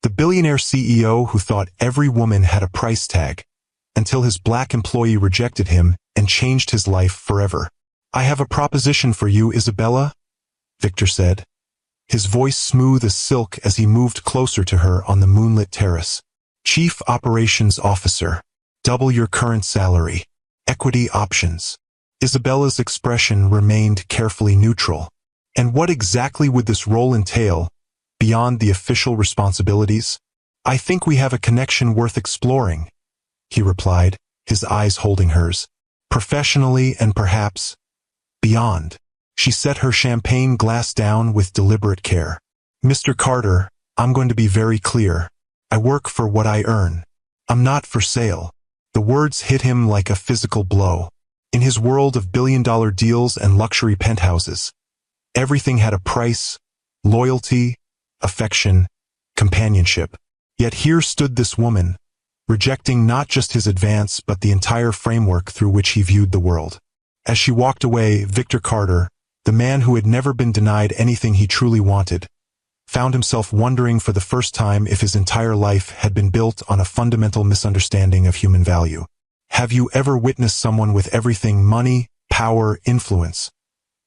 The billionaire CEO who thought every woman had a price tag, until his black employee rejected him and changed his life forever. "I have a proposition for you, Isabella," Victor said, his voice smooth as silk as he moved closer to her on the moonlit terrace. "Chief Operations Officer. Double your current salary. Equity options." Isabella's expression remained carefully neutral. "And what exactly would this role entail, beyond the official responsibilities?" "I think we have a connection worth exploring," he replied, his eyes holding hers. "Professionally and perhaps beyond." She set her champagne glass down with deliberate care. "Mr. Carter, I'm going to be very clear. I work for what I earn. I'm not for sale." The words hit him like a physical blow. In his world of billion-dollar deals and luxury penthouses, everything had a price: loyalty, affection, companionship. Yet here stood this woman, rejecting not just his advance but the entire framework through which he viewed the world. As she walked away, Victor Carter, the man who had never been denied anything he truly wanted, found himself wondering for the first time if his entire life had been built on a fundamental misunderstanding of human value. Have you ever witnessed someone with everything: money, power, influence,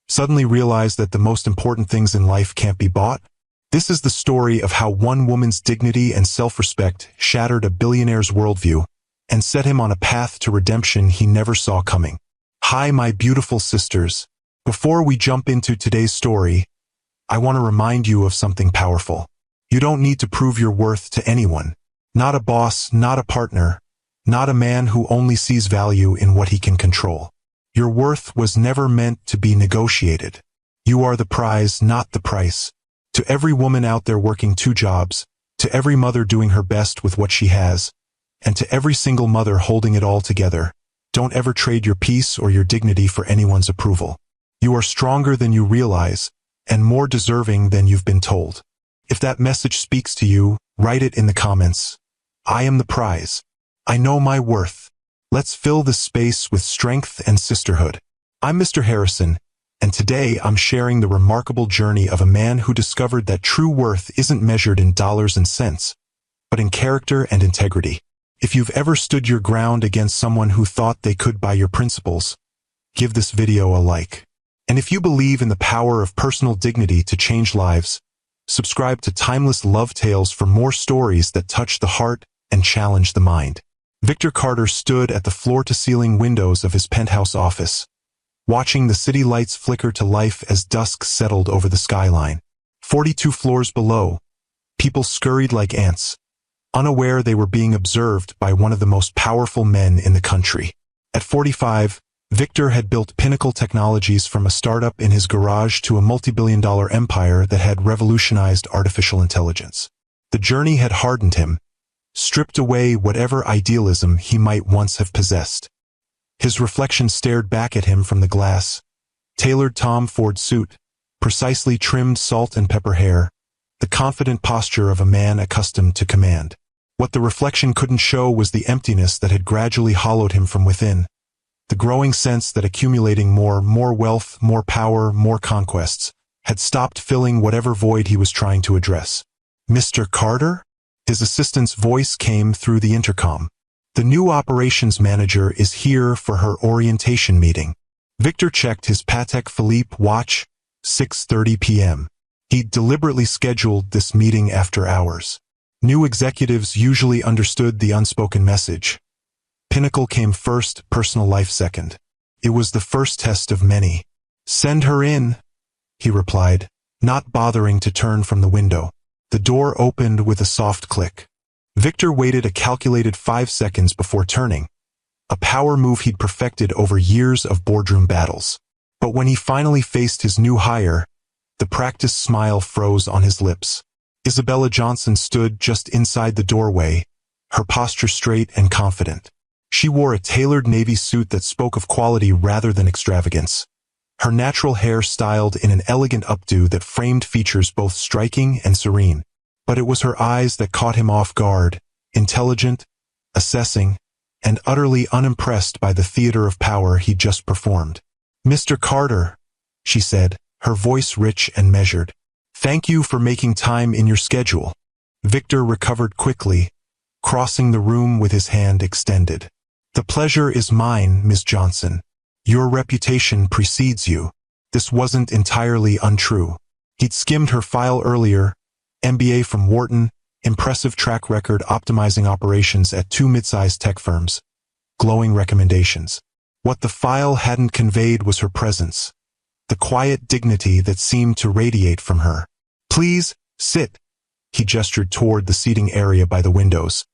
suddenly realize that the most important things in life can't be bought? This is the story of how one woman's dignity and self-respect shattered a billionaire's worldview and set him on a path to redemption he never saw coming. Hi, my beautiful sisters. Before we jump into today's story, I want to remind you of something powerful. You don't need to prove your worth to anyone. Not a boss, not a partner, not a man who only sees value in what he can control. Your worth was never meant to be negotiated. You are the prize, not the price. To every woman out there working 2 jobs, to every mother doing her best with what she has, and to every single mother holding it all together, don't ever trade your peace or your dignity for anyone's approval. You are stronger than you realize, and more deserving than you've been told. If that message speaks to you, write it in the comments. I am the prize. I know my worth. Let's fill this space with strength and sisterhood. I'm Mr. Harrison, and today I'm sharing the remarkable journey of a man who discovered that true worth isn't measured in dollars and cents, but in character and integrity. If you've ever stood your ground against someone who thought they could buy your principles, give this video a like. And if you believe in the power of personal dignity to change lives, subscribe to Timeless Love Tales for more stories that touch the heart and challenge the mind. Victor Carter stood at the floor-to-ceiling windows of his penthouse office, watching the city lights flicker to life as dusk settled over the skyline. 42 floors below, people scurried like ants, unaware they were being observed by one of the most powerful men in the country. At 45, Victor had built pinnacle technologies from a startup in his garage to a multi-billion-dollar empire that had revolutionized artificial intelligence. The journey had hardened him, stripped away whatever idealism he might once have possessed. His reflection stared back at him from the glass. Tailored Tom Ford suit, precisely trimmed salt and pepper hair, the confident posture of a man accustomed to command. What the reflection couldn't show was the emptiness that had gradually hollowed him from within. The growing sense that accumulating more wealth, more power, more conquests, had stopped filling whatever void he was trying to address. "Mr. Carter?" His assistant's voice came through the intercom. "The new operations manager is here for her orientation meeting." Victor checked his Patek Philippe watch, 6:30 p.m. He'd deliberately scheduled this meeting after hours. New executives usually understood the unspoken message. Pinnacle came first, personal life second. It was the first test of many. "Send her in," he replied, not bothering to turn from the window. The door opened with a soft click. Victor waited a calculated 5 seconds before turning, a power move he'd perfected over years of boardroom battles. But when he finally faced his new hire, the practiced smile froze on his lips. Isabella Johnson stood just inside the doorway, her posture straight and confident. She wore a tailored navy suit that spoke of quality rather than extravagance, her natural hair styled in an elegant updo that framed features both striking and serene. But it was her eyes that caught him off guard, intelligent, assessing, and utterly unimpressed by the theater of power he'd just performed. "Mr. Carter," she said, her voice rich and measured. "Thank you for making time in your schedule. Victor recovered quickly, crossing the room with his hand extended. "The pleasure is mine, Miss Johnson. Your reputation precedes you." This wasn't entirely untrue. He'd skimmed her file earlier, MBA from Wharton, impressive track record optimizing operations at 2 mid-sized tech firms, glowing recommendations. What the file hadn't conveyed was her presence, the quiet dignity that seemed to radiate from her. "Please, sit." He gestured toward the seating area by the windows,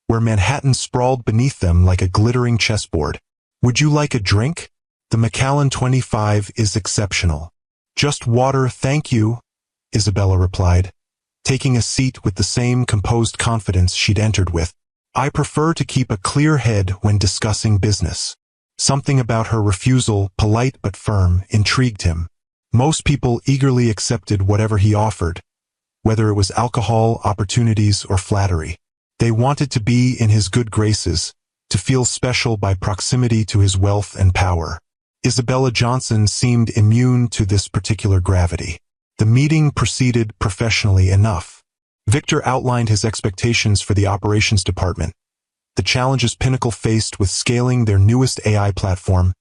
where Manhattan sprawled beneath them like a glittering chessboard. "Would you like a drink? The Macallan 25 is exceptional." "Just water, thank you," Isabella replied, taking a seat with the same composed confidence she'd entered with. "I prefer to keep a clear head when discussing business." Something about her refusal, polite but firm, intrigued him. Most people eagerly accepted whatever he offered, whether it was alcohol, opportunities, or flattery. They wanted to be in his good graces, to feel special by proximity to his wealth and power. Isabella Johnson seemed immune to this particular gravity. The meeting proceeded professionally enough. Victor outlined his expectations for the operations department, the challenges Pinnacle faced with scaling their newest AI platform,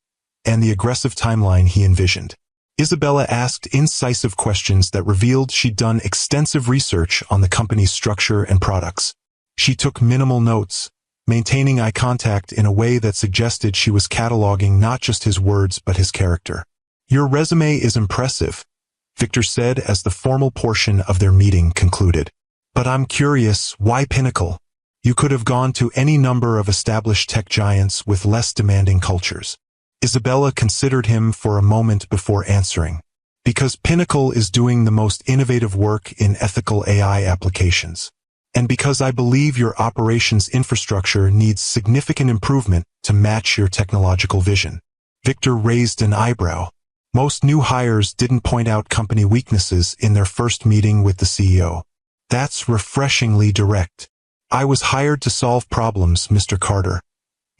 and the aggressive timeline he envisioned. Isabella asked incisive questions that revealed she'd done extensive research on the company's structure and products. She took minimal notes, maintaining eye contact in a way that suggested she was cataloging not just his words but his character. "Your resume is impressive," Victor said as the formal portion of their meeting concluded. "But I'm curious, why Pinnacle? You could have gone to any number of established tech giants with less demanding cultures." Isabella considered him for a moment before answering. "Because Pinnacle is doing the most innovative work in ethical AI applications. And because I believe your operations infrastructure needs significant improvement to match your technological vision." Victor raised an eyebrow. Most new hires didn't point out company weaknesses in their first meeting with the CEO. "That's refreshingly direct. I was hired to solve problems, Mr. Carter,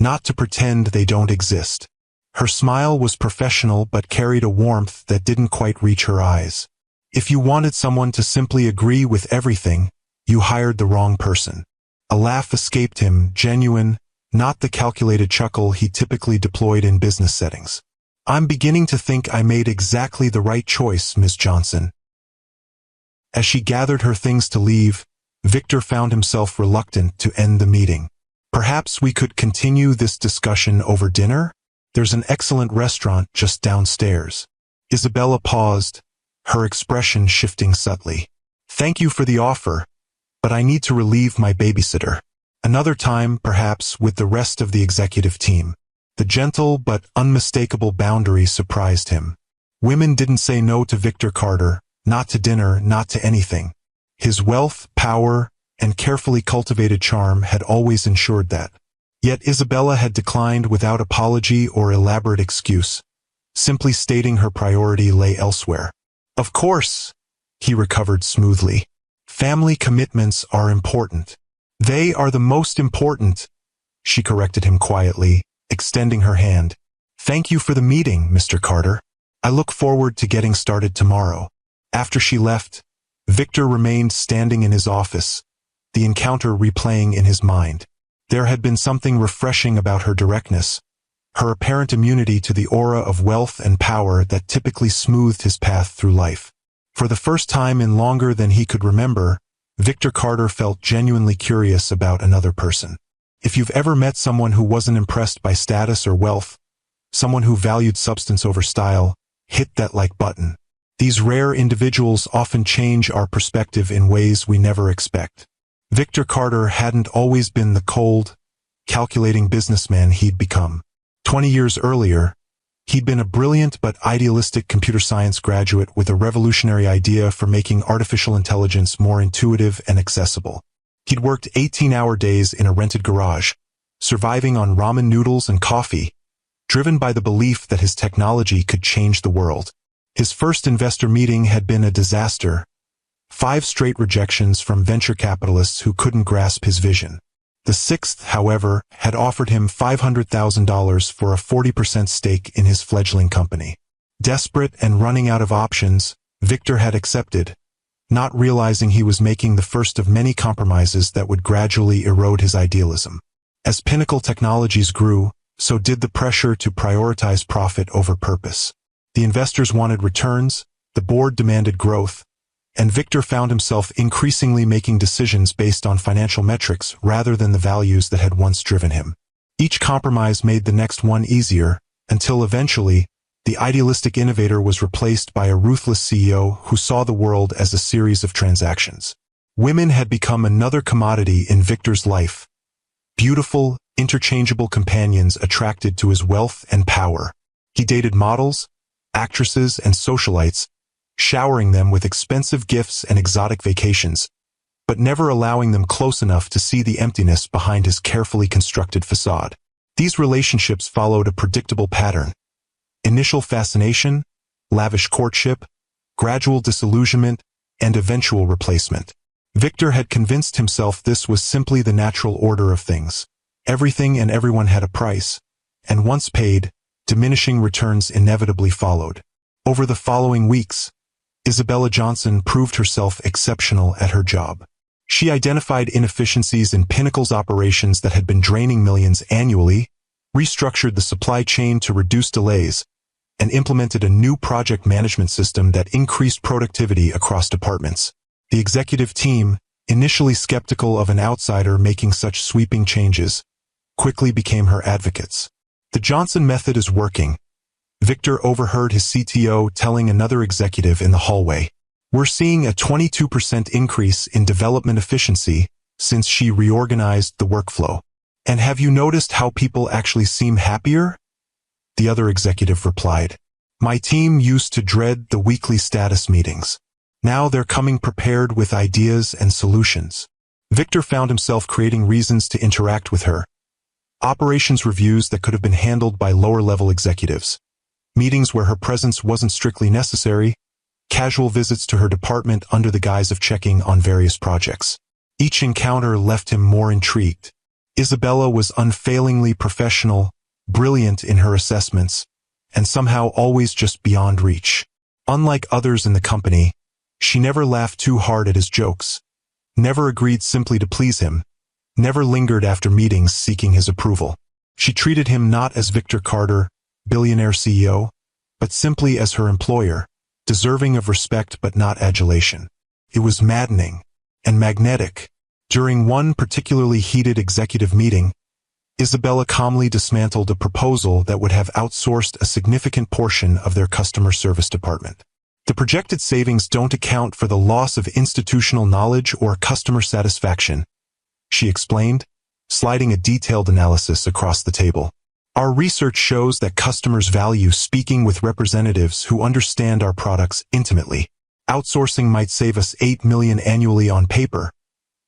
not to pretend they don't exist." Her smile was professional but carried a warmth that didn't quite reach her eyes. "If you wanted someone to simply agree with everything, you hired the wrong person." A laugh escaped him, genuine, not the calculated chuckle he typically deployed in business settings. "I'm beginning to think I made exactly the right choice, Miss Johnson." As she gathered her things to leave, Victor found himself reluctant to end the meeting. "Perhaps we could continue this discussion over dinner? There's an excellent restaurant just downstairs." Isabella paused, her expression shifting subtly. "Thank you for the offer, but I need to relieve my babysitter. Another time, perhaps, with the rest of the executive team." The gentle but unmistakable boundary surprised him. Women didn't say no to Victor Carter, not to dinner, not to anything. His wealth, power, and carefully cultivated charm had always ensured that. Yet Isabella had declined without apology or elaborate excuse, simply stating her priority lay elsewhere. "Of course," he recovered smoothly. "Family commitments are important." "They are the most important," she corrected him quietly, extending her hand. "Thank you for the meeting, Mr. Carter. I look forward to getting started tomorrow." After she left, Victor remained standing in his office, the encounter replaying in his mind. There had been something refreshing about her directness, her apparent immunity to the aura of wealth and power that typically smoothed his path through life. For the first time in longer than he could remember, Victor Carter felt genuinely curious about another person. If you've ever met someone who wasn't impressed by status or wealth, someone who valued substance over style, hit that like button. These rare individuals often change our perspective in ways we never expect. Victor Carter hadn't always been the cold, calculating businessman he'd become. 20 years earlier, he'd been a brilliant but idealistic computer science graduate with a revolutionary idea for making artificial intelligence more intuitive and accessible. He'd worked 18-hour days in a rented garage, surviving on ramen noodles and coffee, driven by the belief that his technology could change the world. His first investor meeting had been a disaster. 5 straight rejections from venture capitalists who couldn't grasp his vision. The 6th, however, had offered him $500,000 for a 40% stake in his fledgling company. Desperate and running out of options, Victor had accepted, not realizing he was making the first of many compromises that would gradually erode his idealism. As Pinnacle Technologies grew, so did the pressure to prioritize profit over purpose. The investors wanted returns, the board demanded growth, and Victor found himself increasingly making decisions based on financial metrics rather than the values that had once driven him. Each compromise made the next one easier, until eventually, the idealistic innovator was replaced by a ruthless CEO who saw the world as a series of transactions. Women had become another commodity in Victor's life. Beautiful, interchangeable companions attracted to his wealth and power. He dated models, actresses, and socialites, showering them with expensive gifts and exotic vacations, but never allowing them close enough to see the emptiness behind his carefully constructed facade. These relationships followed a predictable pattern. Initial fascination, lavish courtship, gradual disillusionment, and eventual replacement. Victor had convinced himself this was simply the natural order of things. Everything and everyone had a price, and once paid, diminishing returns inevitably followed. Over the following weeks, Isabella Johnson proved herself exceptional at her job. She identified inefficiencies in Pinnacle's operations that had been draining millions annually, restructured the supply chain to reduce delays, and implemented a new project management system that increased productivity across departments. The executive team, initially skeptical of an outsider making such sweeping changes, quickly became her advocates. The Johnson method is working. Victor overheard his CTO telling another executive in the hallway. We're seeing a 22% increase in development efficiency since she reorganized the workflow. And have you noticed how people actually seem happier? The other executive replied. My team used to dread the weekly status meetings. Now they're coming prepared with ideas and solutions. Victor found himself creating reasons to interact with her. Operations reviews that could have been handled by lower-level executives. Meetings where her presence wasn't strictly necessary. Casual visits to her department under the guise of checking on various projects. Each encounter left him more intrigued. Isabella was unfailingly professional, brilliant in her assessments, and somehow always just beyond reach. Unlike others in the company, she never laughed too hard at his jokes, never agreed simply to please him, never lingered after meetings seeking his approval. She treated him not as Victor Carter, billionaire CEO, but simply as her employer, deserving of respect but not adulation. It was maddening and magnetic. During one particularly heated executive meeting, Isabella calmly dismantled a proposal that would have outsourced a significant portion of their customer service department. The projected savings don't account for the loss of institutional knowledge or customer satisfaction, she explained, sliding a detailed analysis across the table. Our research shows that customers value speaking with representatives who understand our products intimately. Outsourcing might save us $8 million annually on paper,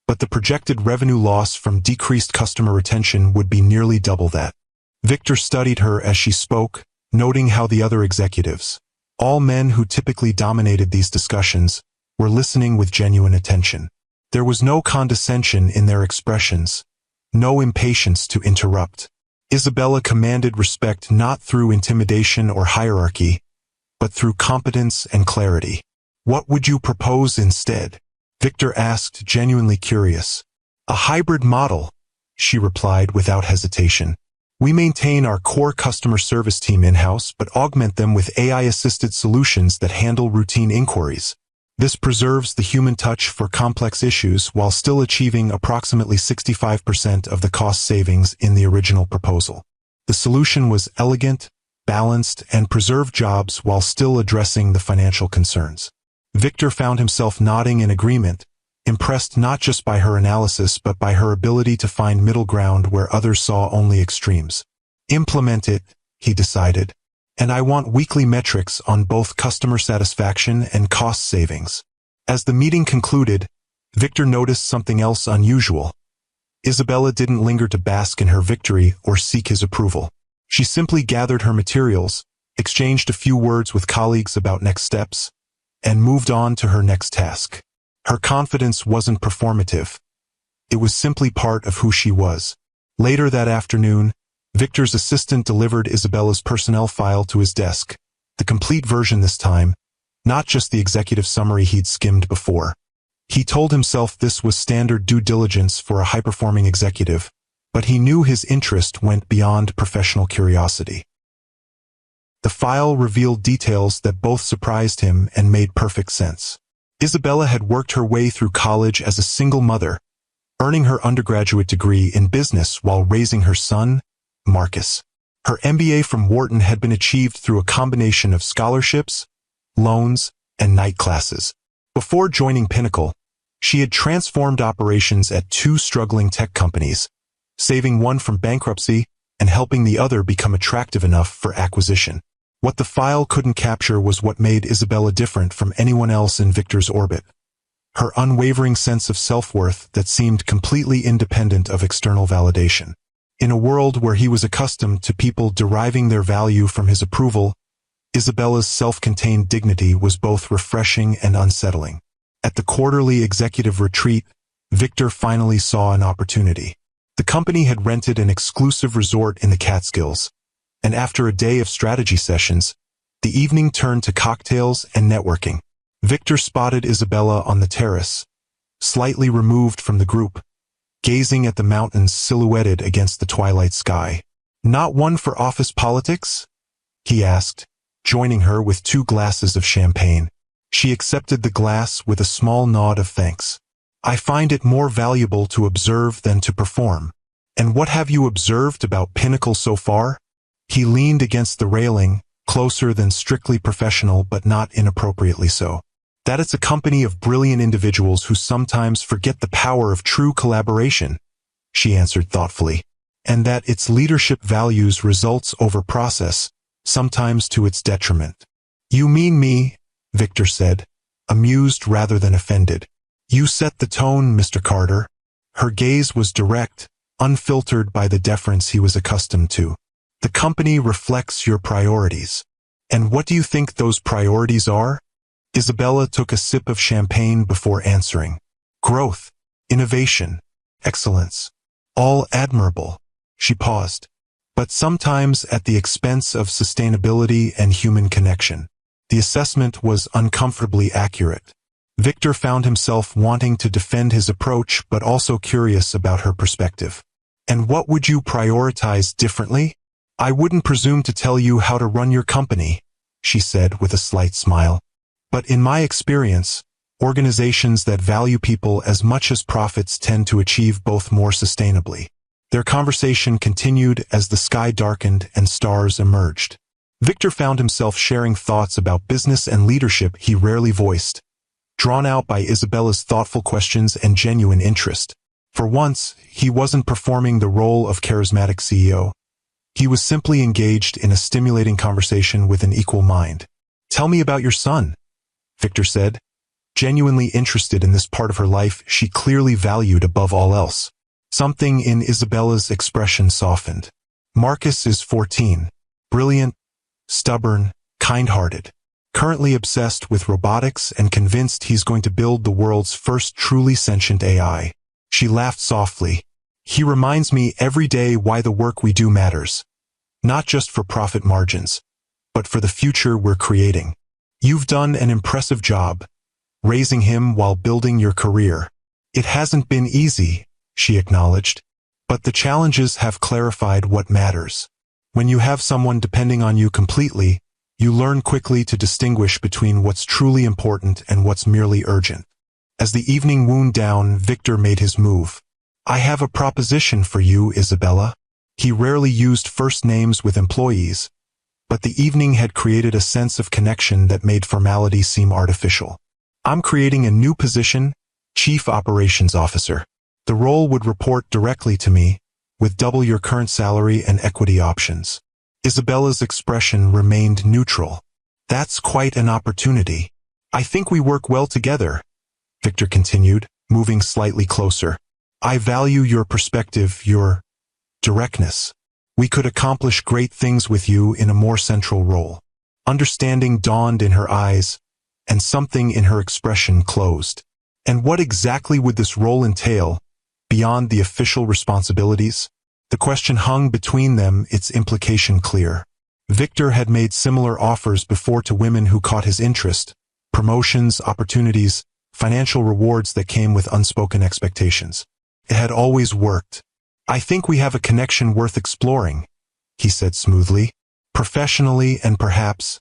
but the projected revenue loss from decreased customer retention would be nearly double that. Victor studied her as she spoke, noting how the other executives, all men who typically dominated these discussions, were listening with genuine attention. There was no condescension in their expressions, no impatience to interrupt. Isabella commanded respect not through intimidation or hierarchy, but through competence and clarity. What would you propose instead? Victor asked, genuinely curious. A hybrid model, she replied without hesitation. We maintain our core customer service team in-house but augment them with AI-assisted solutions that handle routine inquiries. This preserves the human touch for complex issues while still achieving approximately 65% of the cost savings in the original proposal. The solution was elegant, balanced, and preserved jobs while still addressing the financial concerns. Victor found himself nodding in agreement, impressed not just by her analysis but by her ability to find middle ground where others saw only extremes. Implement it, he decided, and I want weekly metrics on both customer satisfaction and cost savings. As the meeting concluded, Victor noticed something else unusual. Isabella didn't linger to bask in her victory or seek his approval. She simply gathered her materials, exchanged a few words with colleagues about next steps, and moved on to her next task. Her confidence wasn't performative. It was simply part of who she was. Later that afternoon, Victor's assistant delivered Isabella's personnel file to his desk, the complete version this time, not just the executive summary he'd skimmed before. He told himself this was standard due diligence for a high-performing executive, but he knew his interest went beyond professional curiosity. The file revealed details that both surprised him and made perfect sense. Isabella had worked her way through college as a single mother, earning her undergraduate degree in business while raising her son, Marcus. Her MBA from Wharton had been achieved through a combination of scholarships, loans, and night classes. Before joining Pinnacle, she had transformed operations at two struggling tech companies, saving one from bankruptcy and helping the other become attractive enough for acquisition. What the file couldn't capture was what made Isabella different from anyone else in Victor's orbit. Her unwavering sense of self-worth that seemed completely independent of external validation. In a world where he was accustomed to people deriving their value from his approval, Isabella's self-contained dignity was both refreshing and unsettling. At the quarterly executive retreat, Victor finally saw an opportunity. The company had rented an exclusive resort in the Catskills, and after a day of strategy sessions, the evening turned to cocktails and networking. Victor spotted Isabella on the terrace, slightly removed from the group, gazing at the mountains silhouetted against the twilight sky. "Not one for office politics?" he asked, joining her with 2 glasses of champagne. She accepted the glass with a small nod of thanks. "I find it more valuable to observe than to perform." "And what have you observed about Pinnacle so far?" He leaned against the railing, closer than strictly professional but not inappropriately so. "That it's a company of brilliant individuals who sometimes forget the power of true collaboration," she answered thoughtfully, "and that its leadership values results over process, sometimes to its detriment." "You mean me?" Victor said, amused rather than offended. "You set the tone, Mr. Carter." Her gaze was direct, unfiltered by the deference he was accustomed to. "The company reflects your priorities. And what do you think those priorities are?" Isabella took a sip of champagne before answering. "Growth, innovation, excellence. All admirable." She paused. "But sometimes at the expense of sustainability and human connection." The assessment was uncomfortably accurate. Victor found himself wanting to defend his approach but also curious about her perspective. "And what would you prioritize differently?" "I wouldn't presume to tell you how to run your company," she said with a slight smile. "But in my experience, organizations that value people as much as profits tend to achieve both more sustainably." Their conversation continued as the sky darkened and stars emerged. Victor found himself sharing thoughts about business and leadership he rarely voiced, drawn out by Isabella's thoughtful questions and genuine interest. For once, he wasn't performing the role of charismatic CEO. He was simply engaged in a stimulating conversation with an equal mind. "Tell me about your son," Victor said, genuinely interested in this part of her life she clearly valued above all else. Something in Isabella's expression softened. "Marcus is 14, brilliant, stubborn, kind-hearted, currently obsessed with robotics and convinced he's going to build the world's first truly sentient AI." She laughed softly. "He reminds me every day why the work we do matters. Not just for profit margins, but for the future we're creating. You've done an impressive job, raising him while building your career." "It hasn't been easy," she acknowledged, "but the challenges have clarified what matters. When you have someone depending on you completely, you learn quickly to distinguish between what's truly important and what's merely urgent." As the evening wound down, Victor made his move. "I have a proposition for you, Isabella." He rarely used first names with employees, but the evening had created a sense of connection that made formality seem artificial. "I'm creating a new position, Chief Operations Officer. The role would report directly to me, with double your current salary and equity options." Isabella's expression remained neutral. "That's quite an opportunity. I think we work well together," Victor continued, moving slightly closer. "I value your perspective, your directness. We could accomplish great things with you in a more central role." Understanding dawned in her eyes, and something in her expression closed. "And what exactly would this role entail, beyond the official responsibilities?" The question hung between them, its implication clear. Victor had made similar offers before to women who caught his interest, promotions, opportunities, financial rewards that came with unspoken expectations. It had always worked. "I think we have a connection worth exploring," he said smoothly, "professionally and perhaps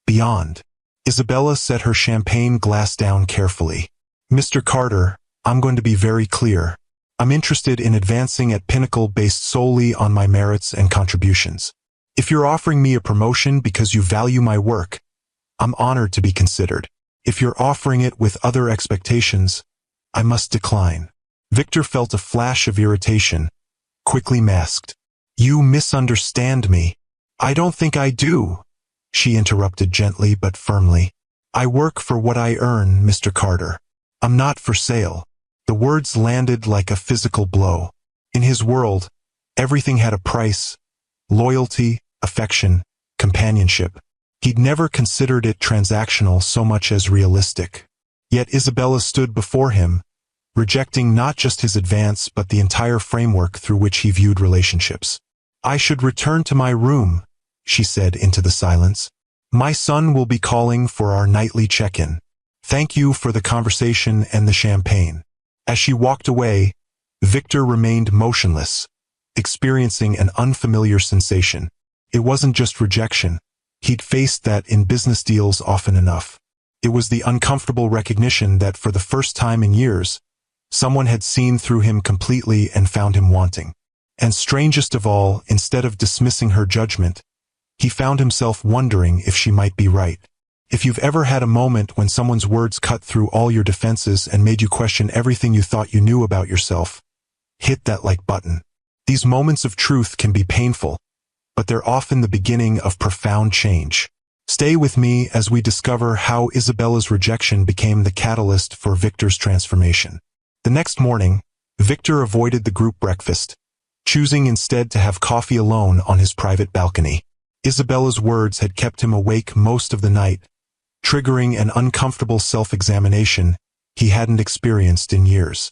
beyond." Isabella set her champagne glass down carefully. "Mr. Carter, I'm going to be very clear. I'm interested in advancing at Pinnacle based solely on my merits and contributions. If you're offering me a promotion because you value my work, I'm honored to be considered. If you're offering it with other expectations, I must decline." Victor felt a flash of irritation, quickly masked. "You misunderstand me." "I don't think I do," she interrupted gently but firmly. "I work for what I earn, Mr. Carter. I'm not for sale." The words landed like a physical blow. In his world, everything had a price: loyalty, affection, companionship. He'd never considered it transactional so much as realistic. Yet Isabella stood before him, rejecting not just his advance but the entire framework through which he viewed relationships. "I should return to my room," she said into the silence. "My son will be calling for our nightly check-in. Thank you for the conversation and the champagne." As she walked away, Victor remained motionless, experiencing an unfamiliar sensation. It wasn't just rejection. He'd faced that in business deals often enough. It was the uncomfortable recognition that for the first time in years, someone had seen through him completely and found him wanting. And strangest of all, instead of dismissing her judgment, he found himself wondering if she might be right. If you've ever had a moment when someone's words cut through all your defenses and made you question everything you thought you knew about yourself, hit that like button. These moments of truth can be painful, but they're often the beginning of profound change. Stay with me as we discover how Isabella's rejection became the catalyst for Victor's transformation. The next morning, Victor avoided the group breakfast, choosing instead to have coffee alone on his private balcony. Isabella's words had kept him awake most of the night, triggering an uncomfortable self-examination he hadn't experienced in years.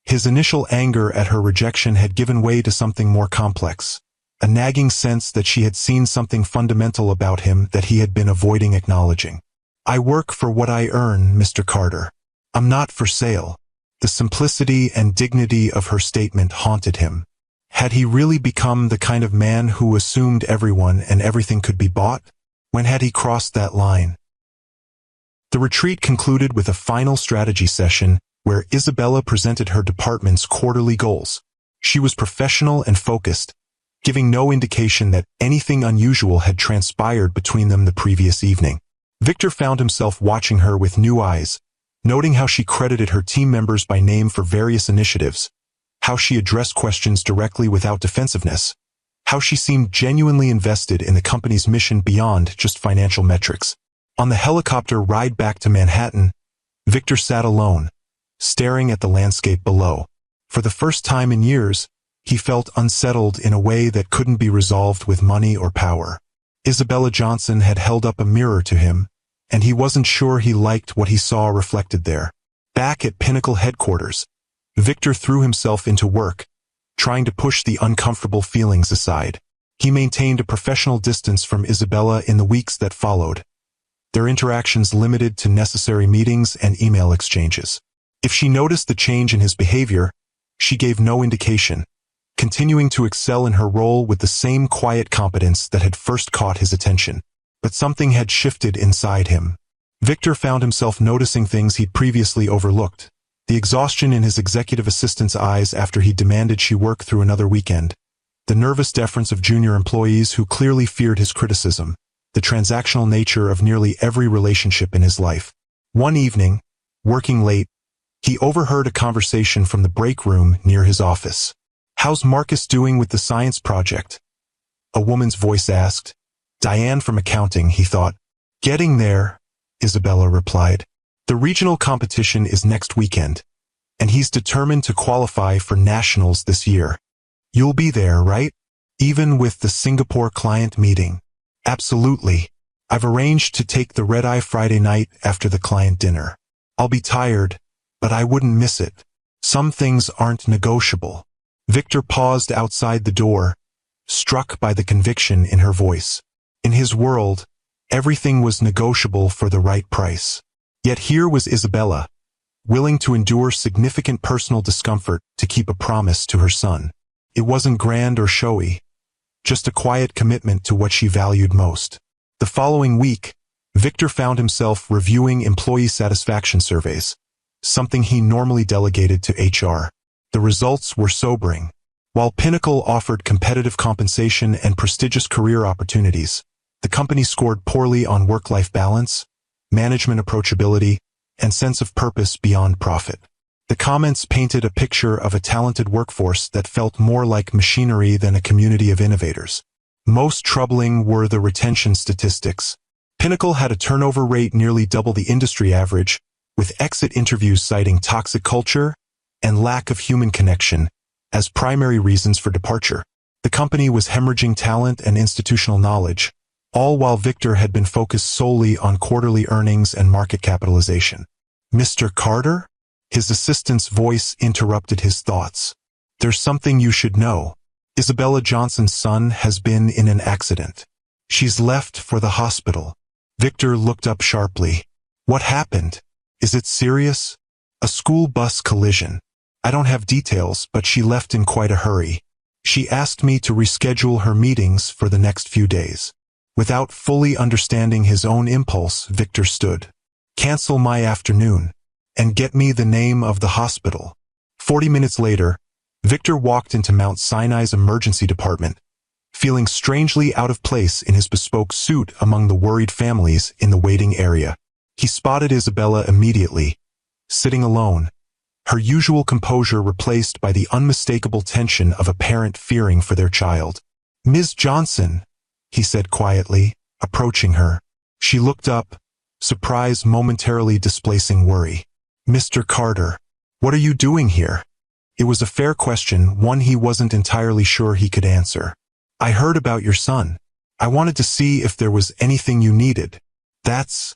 His initial anger at her rejection had given way to something more complex, a nagging sense that she had seen something fundamental about him that he had been avoiding acknowledging. "I work for what I earn, Mr. Carter. I'm not for sale." The simplicity and dignity of her statement haunted him. Had he really become the kind of man who assumed everyone and everything could be bought? When had he crossed that line? The retreat concluded with a final strategy session where Isabella presented her department's quarterly goals. She was professional and focused, giving no indication that anything unusual had transpired between them the previous evening. Victor found himself watching her with new eyes, noting how she credited her team members by name for various initiatives, how she addressed questions directly without defensiveness, how she seemed genuinely invested in the company's mission beyond just financial metrics. On the helicopter ride back to Manhattan, Victor sat alone, staring at the landscape below. For the first time in years, he felt unsettled in a way that couldn't be resolved with money or power. Isabella Johnson had held up a mirror to him, and he wasn't sure he liked what he saw reflected there. Back at Pinnacle headquarters, Victor threw himself into work, trying to push the uncomfortable feelings aside. He maintained a professional distance from Isabella in the weeks that followed, their interactions limited to necessary meetings and email exchanges. If she noticed the change in his behavior, she gave no indication, continuing to excel in her role with the same quiet competence that had first caught his attention. But something had shifted inside him. Victor found himself noticing things he'd previously overlooked. The exhaustion in his executive assistant's eyes after he demanded she work through another weekend. The nervous deference of junior employees who clearly feared his criticism. The transactional nature of nearly every relationship in his life. One evening, working late, he overheard a conversation from the break room near his office. "How's Marcus doing with the science project?" a woman's voice asked. Diane from accounting, he thought. "Getting there," Isabella replied. "The regional competition is next weekend, and he's determined to qualify for nationals this year. You'll be there, right? Even with the Singapore client meeting." "Absolutely. I've arranged to take the red-eye Friday night after the client dinner. I'll be tired, but I wouldn't miss it. Some things aren't negotiable." Victor paused outside the door, struck by the conviction in her voice. In his world, everything was negotiable for the right price. Yet here was Isabella, willing to endure significant personal discomfort to keep a promise to her son. It wasn't grand or showy, just a quiet commitment to what she valued most. The following week, Victor found himself reviewing employee satisfaction surveys, something he normally delegated to HR. The results were sobering. While Pinnacle offered competitive compensation and prestigious career opportunities, the company scored poorly on work-life balance, management approachability, and sense of purpose beyond profit. The comments painted a picture of a talented workforce that felt more like machinery than a community of innovators. Most troubling were the retention statistics. Pinnacle had a turnover rate nearly double the industry average, with exit interviews citing toxic culture and lack of human connection as primary reasons for departure. The company was hemorrhaging talent and institutional knowledge, all while Victor had been focused solely on quarterly earnings and market capitalization. "Mr. Carter?" His assistant's voice interrupted his thoughts. "There's something you should know. Isabella Johnson's son has been in an accident. She's left for the hospital." Victor looked up sharply. "What happened? Is it serious?" "A school bus collision. I don't have details, but she left in quite a hurry. She asked me to reschedule her meetings for the next few days." Without fully understanding his own impulse, Victor stood. "Cancel my afternoon, and get me the name of the hospital." 40 minutes later, Victor walked into Mount Sinai's emergency department, feeling strangely out of place in his bespoke suit among the worried families in the waiting area. He spotted Isabella immediately, sitting alone, her usual composure replaced by the unmistakable tension of a parent fearing for their child. "Ms. Johnson," he said quietly, approaching her. She looked up, surprise momentarily displacing worry. "Mr. Carter, what are you doing here?" It was a fair question, one he wasn't entirely sure he could answer. "I heard about your son. I wanted to see if there was anything you needed." "That's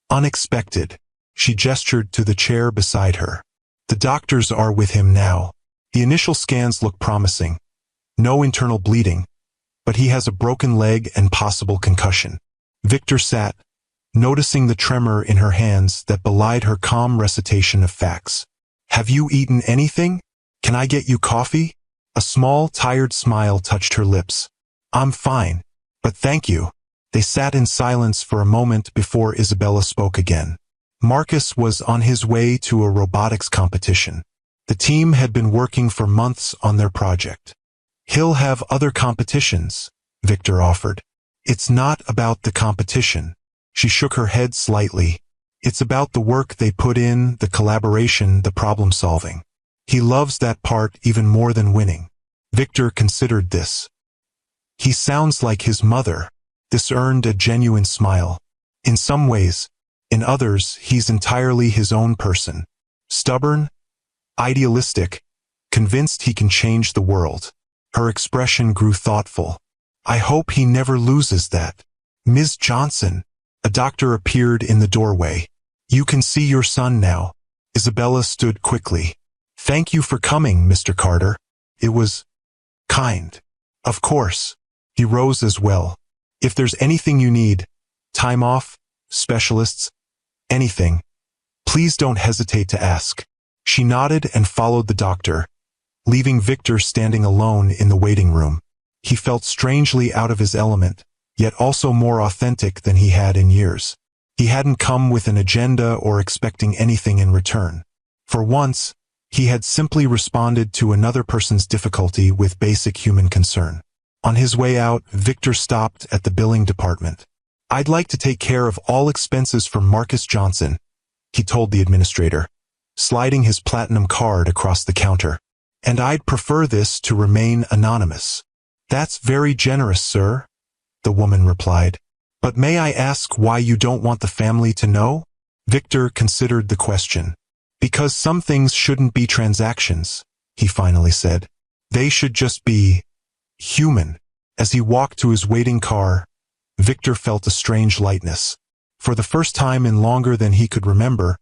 unexpected." She gestured to the chair beside her. "The doctors are with him now. The initial scans look promising. No internal bleeding, but he has a broken leg and possible concussion." Victor sat, noticing the tremor in her hands that belied her calm recitation of facts. "Have you eaten anything? Can I get you coffee?" A small, tired smile touched her lips. "I'm fine, but thank you." They sat in silence for a moment before Isabella spoke again. Marcus was on his way to a robotics competition. The team had been working for months on their project. "He'll have other competitions," Victor offered. "It's not about the competition." She shook her head slightly. "It's about the work they put in, the collaboration, the problem-solving. He loves that part even more than winning." Victor considered this. "He sounds like his mother." This earned a genuine smile. "In some ways. In others, he's entirely his own person. Stubborn, idealistic, convinced he can change the world." Her expression grew thoughtful. "I hope he never loses that." "Ms. Johnson." A doctor appeared in the doorway. "You can see your son now." Isabella stood quickly. "Thank you for coming, Mr. Carter. It was kind." "Of course." He rose as well. "If there's anything you need, time off, specialists, anything, please don't hesitate to ask." She nodded and followed the doctor, leaving Victor standing alone in the waiting room. He felt strangely out of his element, yet also more authentic than he had in years. He hadn't come with an agenda or expecting anything in return. For once, he had simply responded to another person's difficulty with basic human concern. On his way out, Victor stopped at the billing department. "I'd like to take care of all expenses for Marcus Johnson," he told the administrator, sliding his platinum card across the counter. "And I'd prefer this to remain anonymous." "That's very generous, sir," the woman replied. "But may I ask why you don't want the family to know?" Victor considered the question. "Because some things shouldn't be transactions," he finally said. "They should just be human." As he walked to his waiting car, Victor felt a strange lightness. For the first time in longer than he could remember,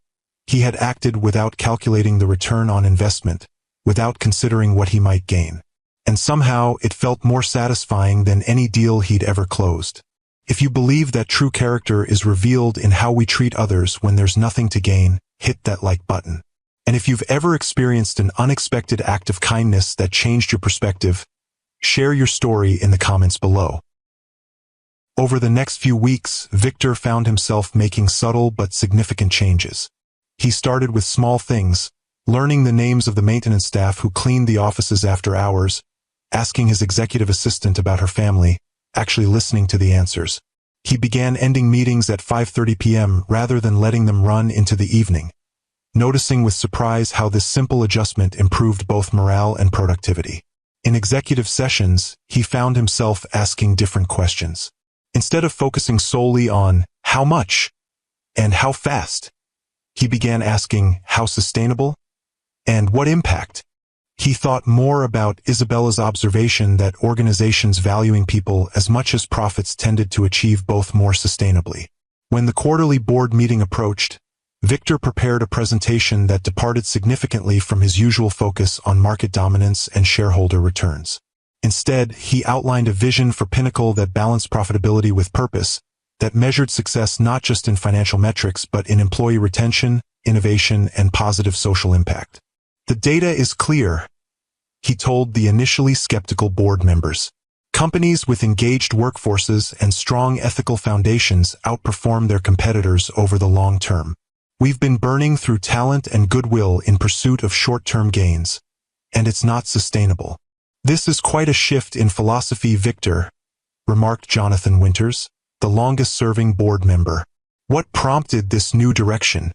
he had acted without calculating the return on investment, without considering what he might gain. And somehow it felt more satisfying than any deal he'd ever closed. If you believe that true character is revealed in how we treat others when there's nothing to gain, hit that like button. And if you've ever experienced an unexpected act of kindness that changed your perspective, share your story in the comments below. Over the next few weeks, Victor found himself making subtle but significant changes. He started with small things, learning the names of the maintenance staff who cleaned the offices after hours, asking his executive assistant about her family, actually listening to the answers. He began ending meetings at 5:30 p.m. rather than letting them run into the evening, noticing with surprise how this simple adjustment improved both morale and productivity. In executive sessions, he found himself asking different questions. Instead of focusing solely on how much and how fast, he began asking how sustainable and what impact. He thought more about Isabella's observation that organizations valuing people as much as profits tended to achieve both more sustainably. When the quarterly board meeting approached, Victor prepared a presentation that departed significantly from his usual focus on market dominance and shareholder returns. Instead, he outlined a vision for Pinnacle that balanced profitability with purpose, that measured success not just in financial metrics but in employee retention, innovation, and positive social impact. The data is clear, he told the initially skeptical board members. Companies with engaged workforces and strong ethical foundations outperform their competitors over the long term. We've been burning through talent and goodwill in pursuit of short-term gains, and it's not sustainable. This is quite a shift in philosophy, Victor, remarked Jonathan Winters, the longest-serving board member. What prompted this new direction?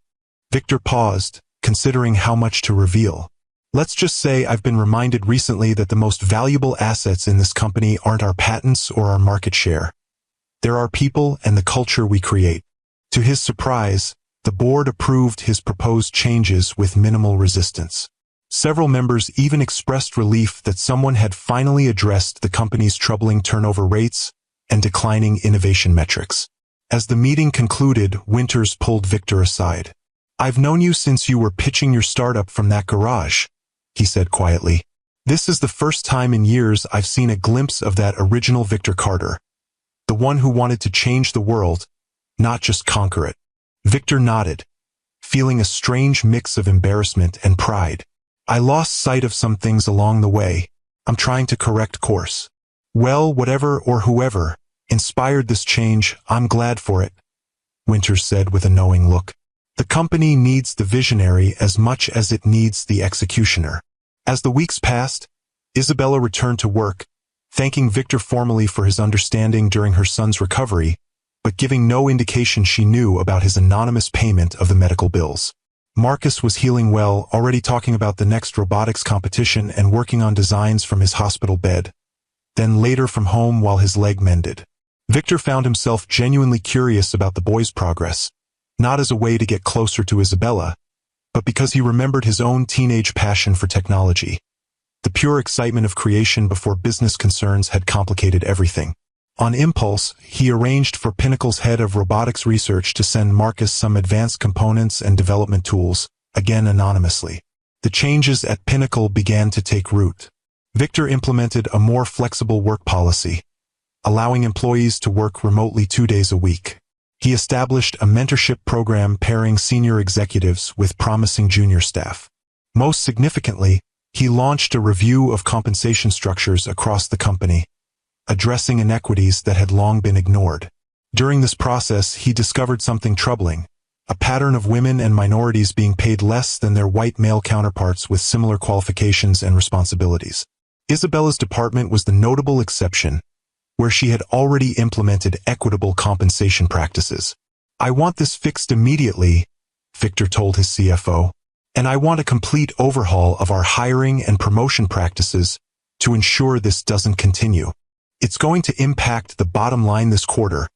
Victor paused, considering how much to reveal. Let's just say I've been reminded recently that the most valuable assets in this company aren't our patents or our market share. They're our people and the culture we create. To his surprise, the board approved his proposed changes with minimal resistance. Several members even expressed relief that someone had finally addressed the company's troubling turnover rates and declining innovation metrics. As the meeting concluded, Winters pulled Victor aside. "I've known you since you were pitching your startup from that garage," he said quietly. "This is the first time in years I've seen a glimpse of that original Victor Carter, the one who wanted to change the world, not just conquer it." Victor nodded, feeling a strange mix of embarrassment and pride. "I lost sight of some things along the way. I'm trying to correct course." "Well, whatever or whoever inspired this change, I'm glad for it," Winters said with a knowing look. "The company needs the visionary as much as it needs the executioner." As the weeks passed, Isabella returned to work, thanking Victor formally for his understanding during her son's recovery, but giving no indication she knew about his anonymous payment of the medical bills. Marcus was healing well, already talking about the next robotics competition and working on designs from his hospital bed, then later from home while his leg mended. Victor found himself genuinely curious about the boy's progress, not as a way to get closer to Isabella, but because he remembered his own teenage passion for technology. The pure excitement of creation before business concerns had complicated everything. On impulse, he arranged for Pinnacle's head of robotics research to send Marcus some advanced components and development tools, again anonymously. The changes at Pinnacle began to take root. Victor implemented a more flexible work policy, allowing employees to work remotely 2 days a week. He established a mentorship program pairing senior executives with promising junior staff. Most significantly, he launched a review of compensation structures across the company, addressing inequities that had long been ignored. During this process, he discovered something troubling, a pattern of women and minorities being paid less than their white male counterparts with similar qualifications and responsibilities. Isabella's department was the notable exception, where she had already implemented equitable compensation practices. "I want this fixed immediately," Victor told his CFO, "and I want a complete overhaul of our hiring and promotion practices to ensure this doesn't continue. It's going to impact the bottom line this quarter,"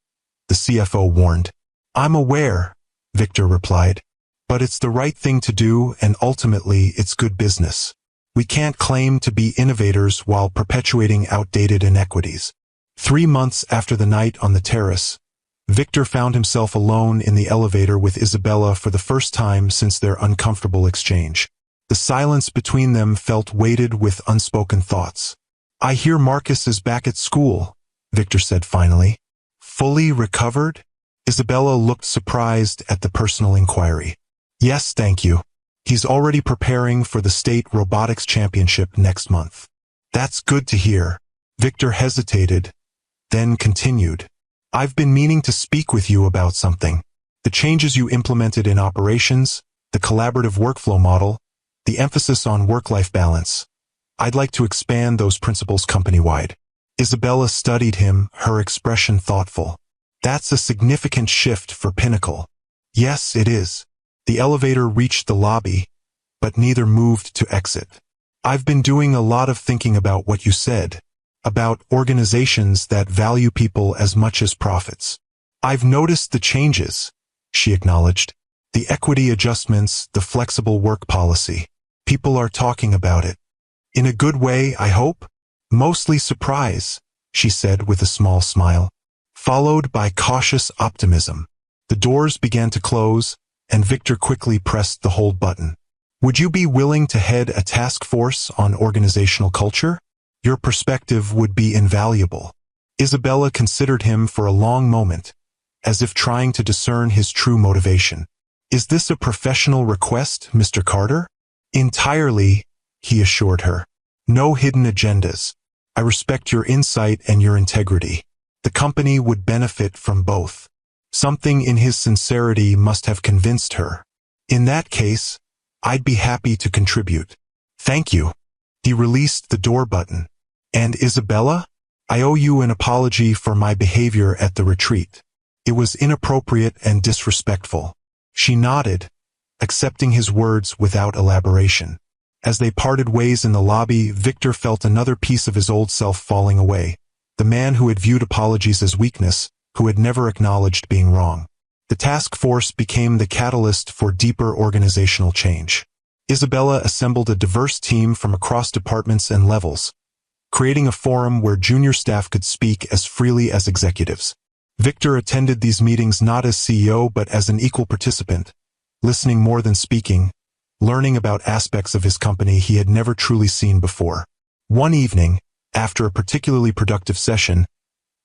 the CFO warned. "I'm aware," Victor replied, "but it's the right thing to do and ultimately it's good business. We can't claim to be innovators while perpetuating outdated inequities." 3 months after the night on the terrace, Victor found himself alone in the elevator with Isabella for the first time since their uncomfortable exchange. The silence between them felt weighted with unspoken thoughts. "I hear Marcus is back at school," Victor said finally. Fully recovered? Isabella looked surprised at the personal inquiry. Yes, thank you. He's already preparing for the state robotics championship next month. That's good to hear. Victor hesitated, then continued. I've been meaning to speak with you about something. The changes you implemented in operations, the collaborative workflow model, the emphasis on work-life balance. I'd like to expand those principles company-wide. Isabella studied him, her expression thoughtful. That's a significant shift for Pinnacle. Yes, it is. The elevator reached the lobby, but neither moved to exit. I've been doing a lot of thinking about what you said, about organizations that value people as much as profits. I've noticed the changes, she acknowledged. The equity adjustments, the flexible work policy. People are talking about it. In a good way, I hope? Mostly surprise, she said with a small smile, followed by cautious optimism. The doors began to close, and Victor quickly pressed the hold button. Would you be willing to head a task force on organizational culture? Your perspective would be invaluable. Isabella considered him for a long moment, as if trying to discern his true motivation. Is this a professional request, Mr. Carter? Entirely, he assured her. No hidden agendas. I respect your insight and your integrity. The company would benefit from both. Something in his sincerity must have convinced her. In that case, I'd be happy to contribute. Thank you. He released the door button. And Isabella? I owe you an apology for my behavior at the retreat. It was inappropriate and disrespectful. She nodded, accepting his words without elaboration. As they parted ways in the lobby, Victor felt another piece of his old self falling away. The man who had viewed apologies as weakness, who had never acknowledged being wrong. The task force became the catalyst for deeper organizational change. Isabella assembled a diverse team from across departments and levels, creating a forum where junior staff could speak as freely as executives. Victor attended these meetings not as CEO but as an equal participant, listening more than speaking, learning about aspects of his company he had never truly seen before. One evening, after a particularly productive session,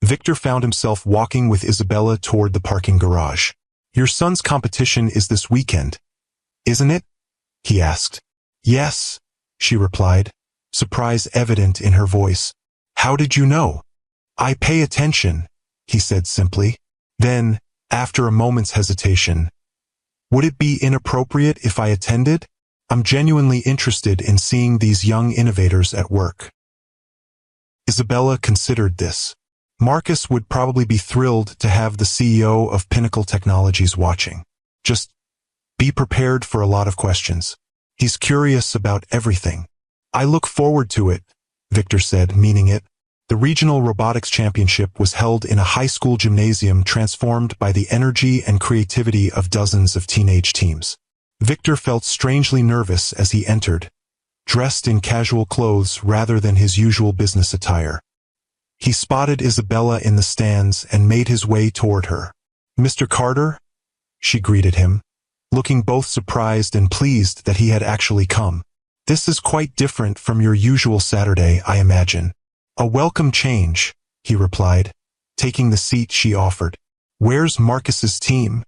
Victor found himself walking with Isabella toward the parking garage. Your son's competition is this weekend, isn't it? He asked. Yes, she replied, surprise evident in her voice. How did you know? I pay attention, he said simply. Then, after a moment's hesitation, would it be inappropriate if I attended? I'm genuinely interested in seeing these young innovators at work. Isabella considered this. Marcus would probably be thrilled to have the CEO of Pinnacle Technologies watching. Just be prepared for a lot of questions. He's curious about everything. I look forward to it, Victor said, meaning it. The Regional Robotics Championship was held in a high school gymnasium transformed by the energy and creativity of dozens of teenage teams. Victor felt strangely nervous as he entered, dressed in casual clothes rather than his usual business attire. He spotted Isabella in the stands and made his way toward her. Mr. Carter? She greeted him, looking both surprised and pleased that he had actually come. This is quite different from your usual Saturday, I imagine. A welcome change, he replied, taking the seat she offered. Where's Marcus's team?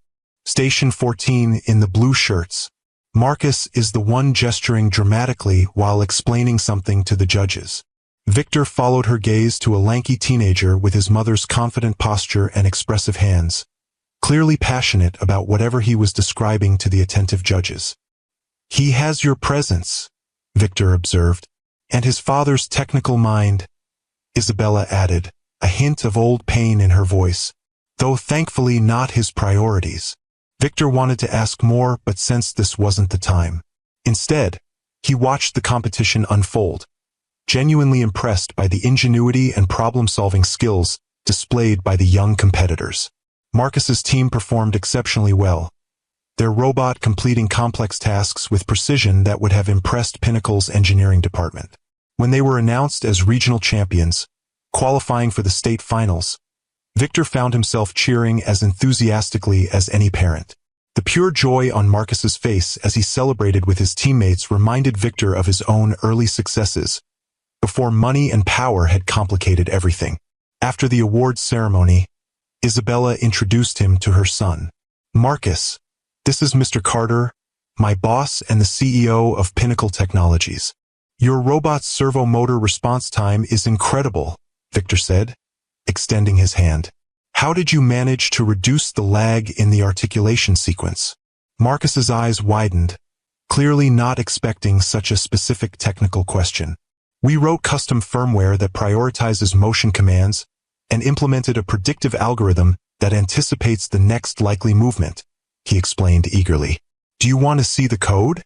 Station 14 in the blue shirts. Marcus is the one gesturing dramatically while explaining something to the judges. Victor followed her gaze to a lanky teenager with his mother's confident posture and expressive hands, clearly passionate about whatever he was describing to the attentive judges. He has your presence, Victor observed, and his father's technical mind, Isabella added, a hint of old pain in her voice, though thankfully not his priorities. Victor wanted to ask more but sensed this wasn't the time. Instead, he watched the competition unfold, genuinely impressed by the ingenuity and problem-solving skills displayed by the young competitors. Marcus's team performed exceptionally well, their robot completing complex tasks with precision that would have impressed Pinnacle's engineering department. When they were announced as regional champions, qualifying for the state finals, Victor found himself cheering as enthusiastically as any parent. The pure joy on Marcus's face as he celebrated with his teammates reminded Victor of his own early successes, before money and power had complicated everything. After the awards ceremony, Isabella introduced him to her son. Marcus, this is Mr. Carter, my boss and the CEO of Pinnacle Technologies. Your robot's servo motor response time is incredible, Victor said, extending his hand. How did you manage to reduce the lag in the articulation sequence? Marcus's eyes widened, clearly not expecting such a specific technical question. We wrote custom firmware that prioritizes motion commands and implemented a predictive algorithm that anticipates the next likely movement, he explained eagerly. Do you want to see the code?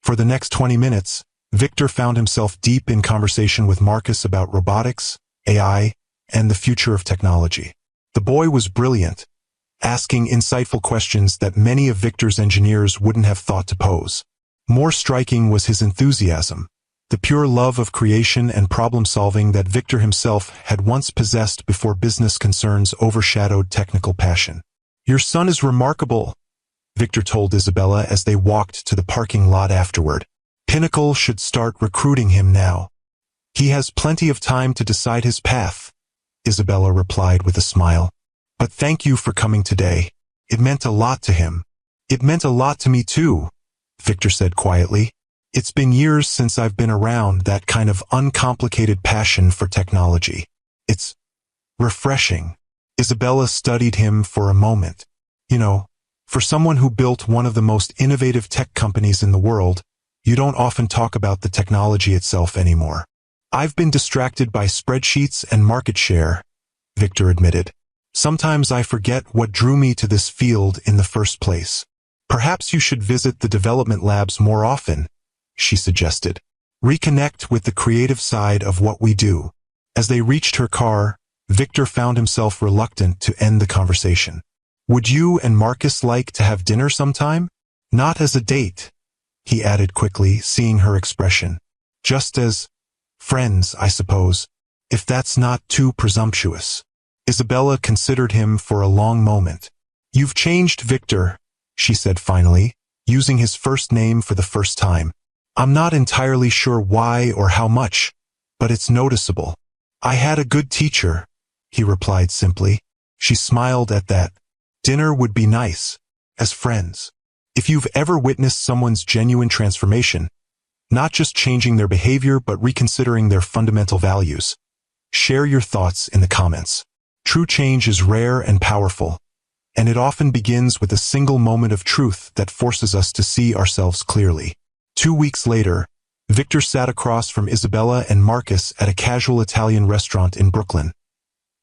For the next 20 minutes, Victor found himself deep in conversation with Marcus about robotics, AI, and the future of technology. The boy was brilliant, asking insightful questions that many of Victor's engineers wouldn't have thought to pose. More striking was his enthusiasm, the pure love of creation and problem-solving that Victor himself had once possessed before business concerns overshadowed technical passion. Your son is remarkable, Victor told Isabella as they walked to the parking lot afterward. Pinnacle should start recruiting him now. He has plenty of time to decide his path, Isabella replied with a smile. But thank you for coming today. It meant a lot to him. It meant a lot to me too, Victor said quietly. It's been years since I've been around that kind of uncomplicated passion for technology. It's refreshing. Isabella studied him for a moment. You know, for someone who built one of the most innovative tech companies in the world, you don't often talk about the technology itself anymore. I've been distracted by spreadsheets and market share, Victor admitted. Sometimes I forget what drew me to this field in the first place. Perhaps you should visit the development labs more often, she suggested. Reconnect with the creative side of what we do. As they reached her car, Victor found himself reluctant to end the conversation. Would you and Marcus like to have dinner sometime? Not as a date, he added quickly, seeing her expression. Just as friends, I suppose, if that's not too presumptuous. Isabella considered him for a long moment. You've changed, Victor, she said finally, using his first name for the first time. I'm not entirely sure why or how much, but it's noticeable. I had a good teacher, he replied simply. She smiled at that. Dinner would be nice, as friends. If you've ever witnessed someone's genuine transformation, not just changing their behavior but reconsidering their fundamental values, share your thoughts in the comments. True change is rare and powerful, and it often begins with a single moment of truth that forces us to see ourselves clearly. 2 weeks later, Victor sat across from Isabella and Marcus at a casual Italian restaurant in Brooklyn,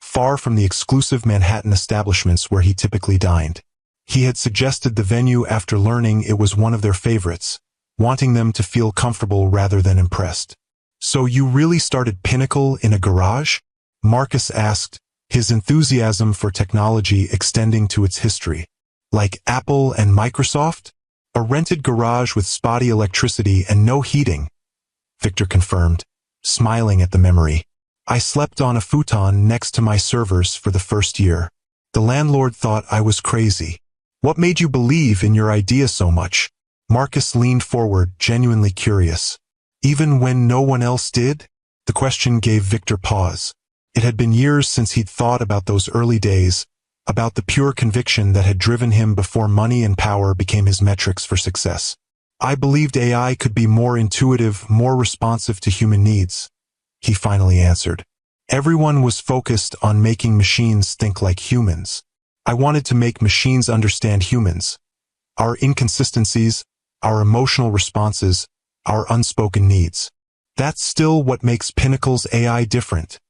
far from the exclusive Manhattan establishments where he typically dined. He had suggested the venue after learning it was one of their favorites, wanting them to feel comfortable rather than impressed. So you really started Pinnacle in a garage? Marcus asked, his enthusiasm for technology extending to its history. Like Apple and Microsoft? A rented garage with spotty electricity and no heating, Victor confirmed, smiling at the memory. I slept on a futon next to my servers for the first year. The landlord thought I was crazy. What made you believe in your idea so much? Marcus leaned forward, genuinely curious. Even when no one else did? The question gave Victor pause. It had been years since he'd thought about those early days, about the pure conviction that had driven him before money and power became his metrics for success. I believed AI could be more intuitive, more responsive to human needs, he finally answered. Everyone was focused on making machines think like humans. I wanted to make machines understand humans, our inconsistencies, our emotional responses, our unspoken needs. That's still what makes Pinnacle's AI different,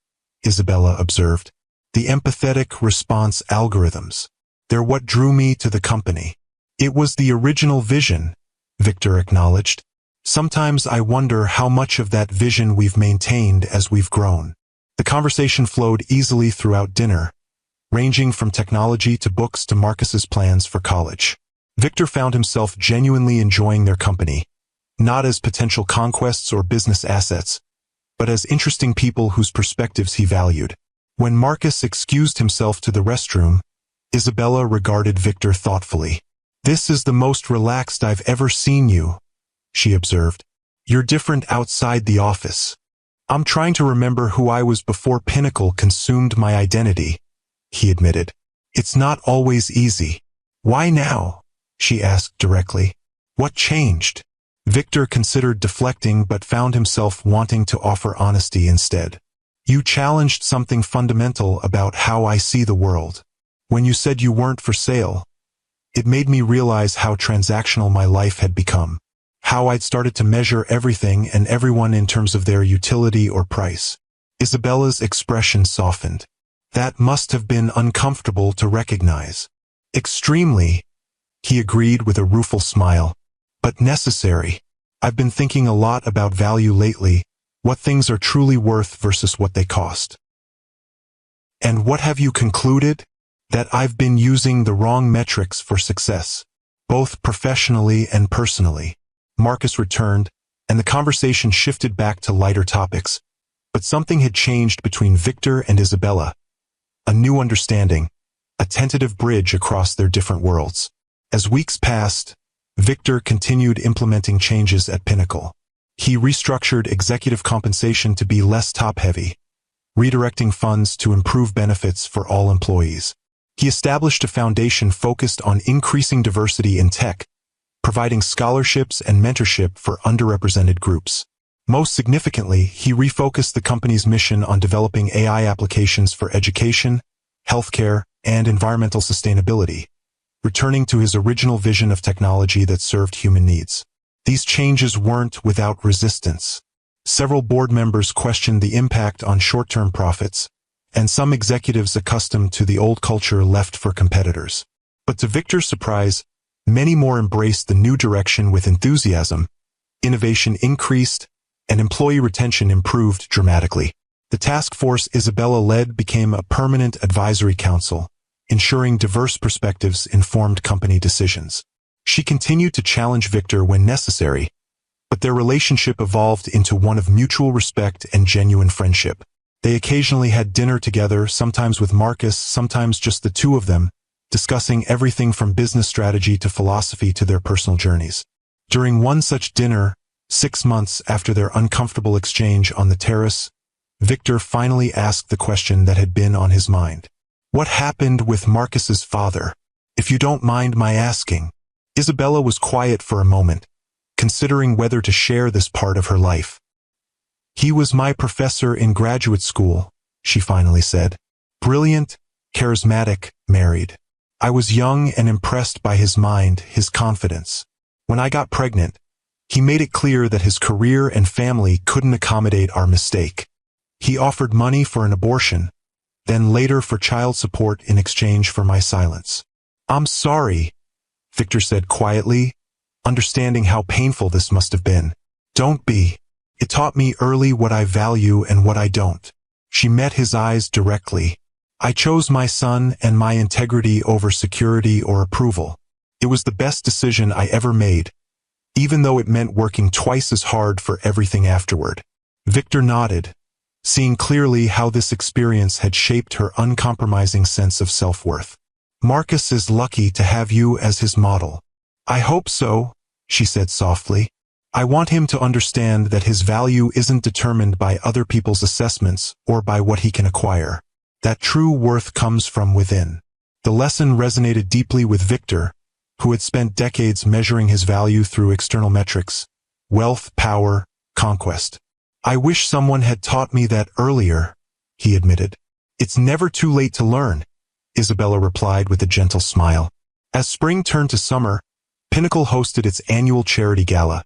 Isabella observed. The empathetic response algorithms. They're what drew me to the company. It was the original vision, Victor acknowledged. Sometimes I wonder how much of that vision we've maintained as we've grown. The conversation flowed easily throughout dinner, ranging from technology to books to Marcus's plans for college. Victor found himself genuinely enjoying their company, not as potential conquests or business assets, but as interesting people whose perspectives he valued. When Marcus excused himself to the restroom, Isabella regarded Victor thoughtfully. This is the most relaxed I've ever seen you, she observed. You're different outside the office. I'm trying to remember who I was before Pinnacle consumed my identity, he admitted. It's not always easy. Why now? She asked directly. What changed? Victor considered deflecting but found himself wanting to offer honesty instead. You challenged something fundamental about how I see the world. When you said you weren't for sale, it made me realize how transactional my life had become. How I'd started to measure everything and everyone in terms of their utility or price. Isabella's expression softened. That must have been uncomfortable to recognize. Extremely, he agreed with a rueful smile. But necessary. I've been thinking a lot about value lately, what things are truly worth versus what they cost. And what have you concluded? That I've been using the wrong metrics for success, both professionally and personally. Marcus returned, and the conversation shifted back to lighter topics. But something had changed between Victor and Isabella. A new understanding, a tentative bridge across their different worlds. As weeks passed, Victor continued implementing changes at Pinnacle. He restructured executive compensation to be less top-heavy, redirecting funds to improve benefits for all employees. He established a foundation focused on increasing diversity in tech, providing scholarships and mentorship for underrepresented groups. Most significantly, he refocused the company's mission on developing AI applications for education, healthcare, and environmental sustainability, returning to his original vision of technology that served human needs. These changes weren't without resistance. Several board members questioned the impact on short-term profits, and some executives accustomed to the old culture left for competitors. But to Victor's surprise, many more embraced the new direction with enthusiasm. Innovation increased, and employee retention improved dramatically. The task force Isabella led became a permanent advisory council, ensuring diverse perspectives informed company decisions. She continued to challenge Victor when necessary, but their relationship evolved into one of mutual respect and genuine friendship. They occasionally had dinner together, sometimes with Marcus, sometimes just the two of them, discussing everything from business strategy to philosophy to their personal journeys. During one such dinner, 6 months after their uncomfortable exchange on the terrace, Victor finally asked the question that had been on his mind. What happened with Marcus's father? If you don't mind my asking. Isabella was quiet for a moment, considering whether to share this part of her life. He was my professor in graduate school, she finally said. Brilliant, charismatic, married. I was young and impressed by his mind, his confidence. When I got pregnant, he made it clear that his career and family couldn't accommodate our mistake. He offered money for an abortion, then later for child support in exchange for my silence. I'm sorry, Victor said quietly, understanding how painful this must have been. Don't be. It taught me early what I value and what I don't. She met his eyes directly. I chose my son and my integrity over security or approval. It was the best decision I ever made, even though it meant working twice as hard for everything afterward. Victor nodded, seeing clearly how this experience had shaped her uncompromising sense of self-worth. Marcus is lucky to have you as his model. I hope so, she said softly. I want him to understand that his value isn't determined by other people's assessments or by what he can acquire. That true worth comes from within. The lesson resonated deeply with Victor, who had spent decades measuring his value through external metrics: wealth, power, conquest. I wish someone had taught me that earlier, he admitted. It's never too late to learn, Isabella replied with a gentle smile. As spring turned to summer, Pinnacle hosted its annual charity gala,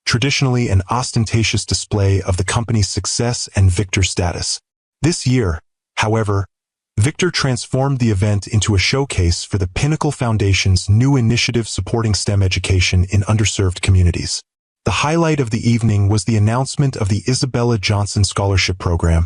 traditionally an ostentatious display of the company's success and Victor's status. This year, however, Victor transformed the event into a showcase for the Pinnacle Foundation's new initiative supporting STEM education in underserved communities. The highlight of the evening was the announcement of the Isabella Johnson Scholarship Program,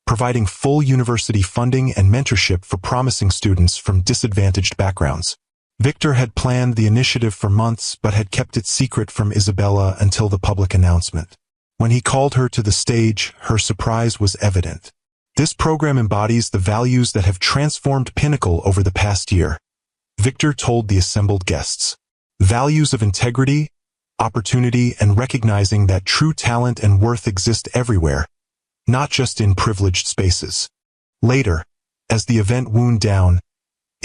providing full university funding and mentorship for promising students from disadvantaged backgrounds. Victor had planned the initiative for months but had kept it secret from Isabella until the public announcement. When he called her to the stage, her surprise was evident. This program embodies the values that have transformed Pinnacle over the past year, Victor told the assembled guests. Values of integrity, opportunity, and recognizing that true talent and worth exist everywhere, not just in privileged spaces. Later, as the event wound down,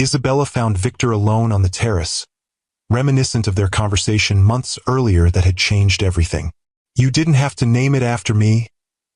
Isabella found Victor alone on the terrace, reminiscent of their conversation months earlier that had changed everything. "You didn't have to name it after me,"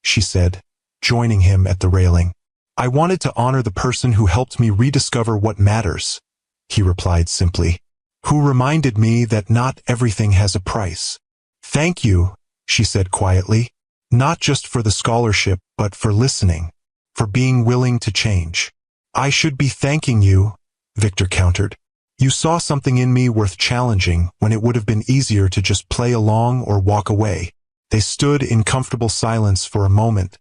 she said, joining him at the railing. "I wanted to honor the person who helped me rediscover what matters," he replied simply, "who reminded me that not everything has a price." "Thank you," she said quietly, "not just for the scholarship, but for listening, for being willing to change." "I should be thanking you," Victor countered. "You saw something in me worth challenging when it would have been easier to just play along or walk away." They stood in comfortable silence for a moment,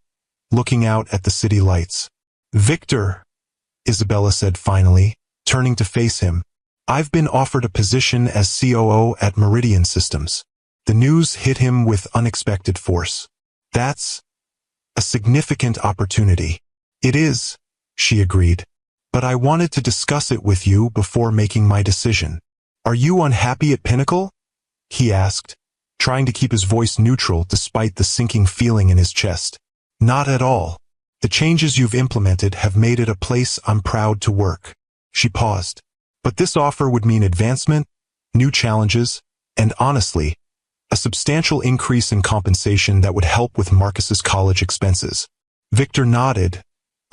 looking out at the city lights. "Victor," Isabella said finally, turning to face him, "I've been offered a position as COO at Meridian Systems." The news hit him with unexpected force. "That's a significant opportunity." "It is," she agreed, "but I wanted to discuss it with you before making my decision." "Are you unhappy at Pinnacle?" he asked, trying to keep his voice neutral despite the sinking feeling in his chest. "Not at all. The changes you've implemented have made it a place I'm proud to work." She paused. "But this offer would mean advancement, new challenges, and honestly, a substantial increase in compensation that would help with Marcus's college expenses." Victor nodded,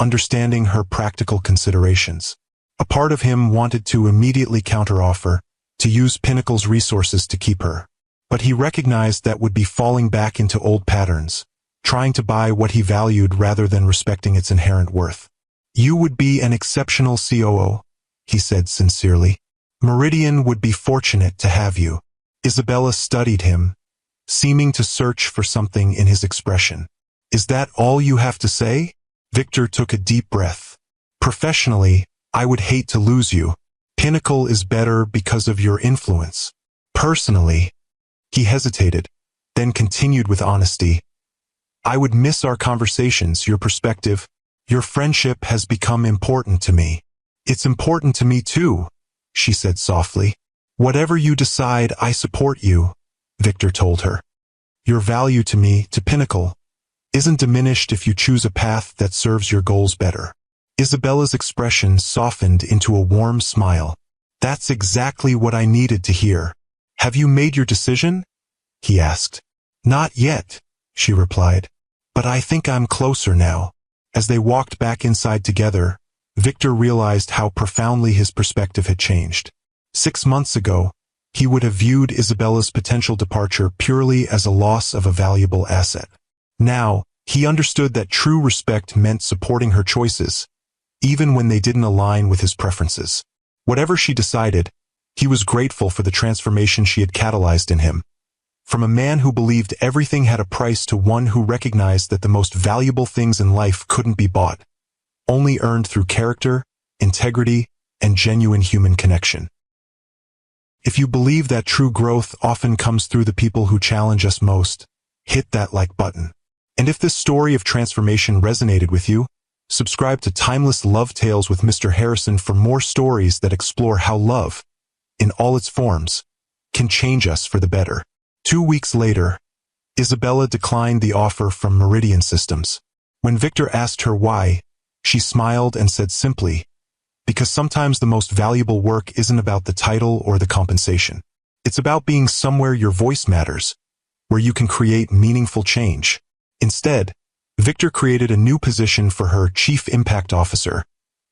understanding her practical considerations. A part of him wanted to immediately counteroffer, to use Pinnacle's resources to keep her. But he recognized that would be falling back into old patterns, trying to buy what he valued rather than respecting its inherent worth. "You would be an exceptional COO," he said sincerely. "Meridian would be fortunate to have you." Isabella studied him, seeming to search for something in his expression. "Is that all you have to say?" Victor took a deep breath. "Professionally, I would hate to lose you. Pinnacle is better because of your influence. Personally," he hesitated, then continued with honesty, "I would miss our conversations, your perspective. Your friendship has become important to me." "It's important to me too," she said softly. "Whatever you decide, I support you," Victor told her. "Your value to me, to Pinnacle, isn't diminished if you choose a path that serves your goals better." Isabella's expression softened into a warm smile. "That's exactly what I needed to hear. Have you made your decision?" he asked. "Not yet," she replied, "but I think I'm closer now." As they walked back inside together, Victor realized how profoundly his perspective had changed. 6 months ago, he would have viewed Isabella's potential departure purely as a loss of a valuable asset. Now, he understood that true respect meant supporting her choices, even when they didn't align with his preferences. Whatever she decided, he was grateful for the transformation she had catalyzed in him. From a man who believed everything had a price to one who recognized that the most valuable things in life couldn't be bought, only earned through character, integrity, and genuine human connection. If you believe that true growth often comes through the people who challenge us most, hit that like button. And if this story of transformation resonated with you, subscribe to Timeless Love Tales with Mr. Harrison for more stories that explore how love, in all its forms, can change us for the better. 2 weeks later, Isabella declined the offer from Meridian Systems. When Victor asked her why, she smiled and said simply, "Because sometimes the most valuable work isn't about the title or the compensation. It's about being somewhere your voice matters, where you can create meaningful change." Instead, Victor created a new position for her Chief Impact Officer,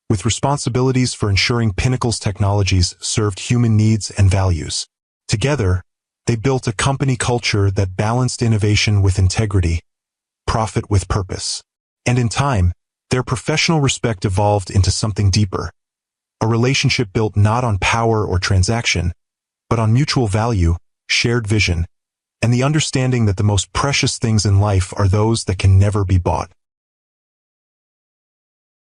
with responsibilities for ensuring Pinnacle's technologies served human needs and values. Together, they built a company culture that balanced innovation with integrity, profit with purpose. And in time, their professional respect evolved into something deeper, a relationship built not on power or transaction, but on mutual value, shared vision, and the understanding that the most precious things in life are those that can never be bought.